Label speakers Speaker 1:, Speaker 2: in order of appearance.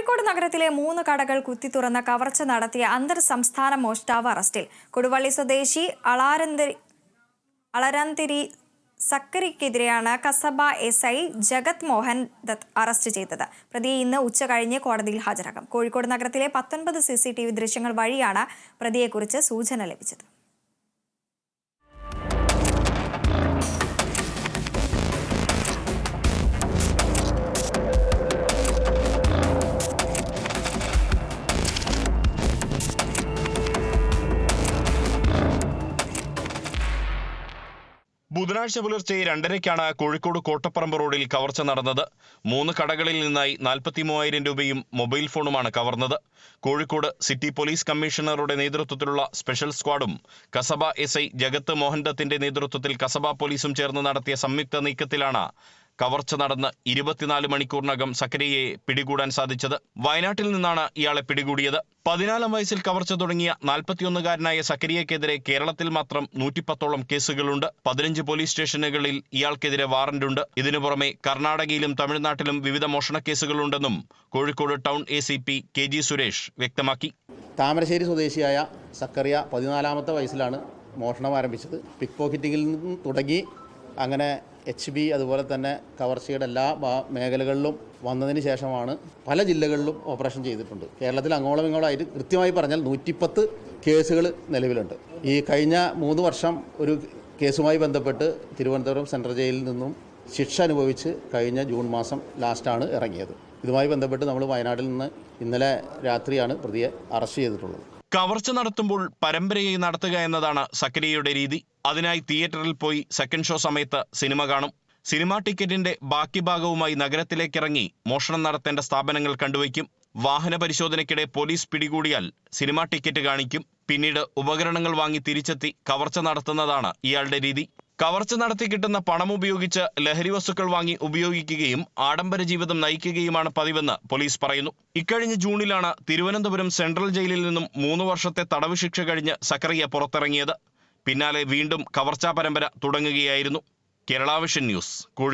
Speaker 1: കോഴിക്കോട് നഗരത്തിലെ 3 കടകൾ കുത്തിത്തുറന്ന കവർച്ച നടത്തിയ അന്തർ സംസ്ഥാന മോഷ്ടാവ് അറസ്റ്റിൽ. കൊടുവള്ളി സ്വദേശി അളരാന്തിരി സക്കരിക്കെതിരെയാണ് കസബ എസ്ഐ ജഗത് മോഹൻ ദത്ത് അറസ്റ്റ് ചെയ്തത്. പ്രതിയെ ഇന്ന് ഉച്ചകഴിഞ്ഞ് കോടതിയിൽ ഹാജരാക്കും. കോഴിക്കോട് നഗരത്തിലെ 19 CCTV ദൃശ്യങ്ങൾ വഴിയാണ് പ്രതിയെക്കുറിച്ച് സൂചന ലഭിച്ചത്.
Speaker 2: ബുധനാഴ്ച പുലർച്ചെ 2:30-ക്കാണ് കോഴിക്കോട് കോട്ടപ്പറമ്പ് റോഡിൽ കവർച്ച നടന്നത്. 3 കടകളിൽ നിന്നായി 43,000 രൂപയും മൊബൈൽ ഫോണുമാണ് കവർന്നത്. കോഴിക്കോട് സിറ്റി പോലീസ് കമ്മീഷണറുടെ നേതൃത്വത്തിലുള്ള സ്പെഷ്യൽ സ്ക്വാഡും കസബ എസ്ഐ ജഗത് മോഹൻദത്തിന്റെ നേതൃത്വത്തിൽ കസബ പോലീസും ചേർന്ന് നടത്തിയ സംയുക്ത നീക്കത്തിലാണ് കവർച്ച നടന്ന് 24 മണിക്കൂറിനകം സക്കരിയയെ പിടികൂടാൻ സാധിച്ചത്. വയനാട്ടിൽ നിന്നാണ് ഇയാളെ പിടികൂടിയത്. 14-ാം വയസ്സിൽ കവർച്ച തുടങ്ങിയ 41-കാരനായ സക്കരിയക്കെതിരെ കേരളത്തിൽ മാത്രം 110ഓളം കേസുകളുണ്ട്. 15 പോലീസ് സ്റ്റേഷനുകളിൽ ഇയാൾക്കെതിരെ വാറന്റുണ്ട്. ഇതിനു പുറമെ കർണാടകയിലും തമിഴ്നാട്ടിലും വിവിധ മോഷണ കേസുകളുണ്ടെന്നും Kozhikode town ACP KG Suresh വ്യക്തമാക്കി.
Speaker 3: താമരശ്ശേരി സ്വദേശിയായ സക്കറിയ 14-ാമത്തെ വയസ്സിലാണ് മോഷണം ആരംഭിച്ചത്. പിക്ക് പോക്കറ്റിങ്ങിൽ നിന്നും തുടങ്ങി അങ്ങനെ HB അതുപോലെ തന്നെ കവർച്ചയുടെ എല്ലാ മേഖലകളിലും വന്നതിന് ശേഷമാണ് പല ജില്ലകളിലും ഓപ്പറേഷൻ ചെയ്തിട്ടുണ്ട്. കേരളത്തിൽ അങ്ങോളം ഇങ്ങോളമായിട്ട് കൃത്യമായി പറഞ്ഞാൽ 110 കേസുകൾ നിലവിലുണ്ട്. ഈ കഴിഞ്ഞ 3 വർഷം ഒരു കേസുമായി ബന്ധപ്പെട്ട് തിരുവനന്തപുരം സെൻട്രൽ ജയിലിൽ നിന്നും ശിക്ഷ അനുഭവിച്ച് കഴിഞ്ഞ ജൂൺ മാസം ലാസ്റ്റാണ് ഇറങ്ങിയത്. ഇതുമായി ബന്ധപ്പെട്ട് നമ്മൾ വയനാട്ടിൽ നിന്ന് ഇന്നലെ രാത്രിയാണ് പ്രതിയെ അറസ്റ്റ് ചെയ്തിട്ടുള്ളത്.
Speaker 2: കവർച്ച നടത്തുമ്പോൾ പരമ്പരയായി നടത്തുക എന്നതാണ് സക്കരിയയുടെ രീതി. അതിനായി തിയേറ്ററിൽ പോയി സെക്കൻഡ് ഷോ സമയത്ത് സിനിമ കാണും. സിനിമാ ടിക്കറ്റിന്റെ ബാക്കി ഭാഗവുമായി നഗരത്തിലേക്കിറങ്ങി മോഷണം നടത്തേണ്ട സ്ഥാപനങ്ങൾ കണ്ടുവയ്ക്കും. വാഹന പരിശോധനയ്ക്കിടെ പോലീസ് പിടികൂടിയാൽ സിനിമാ ടിക്കറ്റ് കാണിക്കും. പിന്നീട് ഉപകരണങ്ങൾ വാങ്ങി തിരിച്ചെത്തി കവർച്ച നടത്തുന്നതാണ് ഇയാളുടെ രീതി. കവർച്ച നടത്തി കിട്ടുന്ന പണം ഉപയോഗിച്ച് ലഹരി വസ്തുക്കൾ വാങ്ങി ഉപയോഗിക്കുകയും ആഡംബര ജീവിതം നയിക്കുകയുമാണ് പതിവെന്ന് പോലീസ് പറയുന്നു. ഇക്കഴിഞ്ഞ ജൂണിലാണ് തിരുവനന്തപുരം സെൻട്രൽ ജയിലിൽ നിന്നും 3 വർഷത്തെ തടവ് ശിക്ഷ കഴിഞ്ഞ് സക്കറിയ പുറത്തിറങ്ങിയത്. പിന്നാലെ വീണ്ടും കവർച്ചാ പരമ്പര തുടങ്ങുകയായിരുന്നു. Kerala vision news, Kozhikode.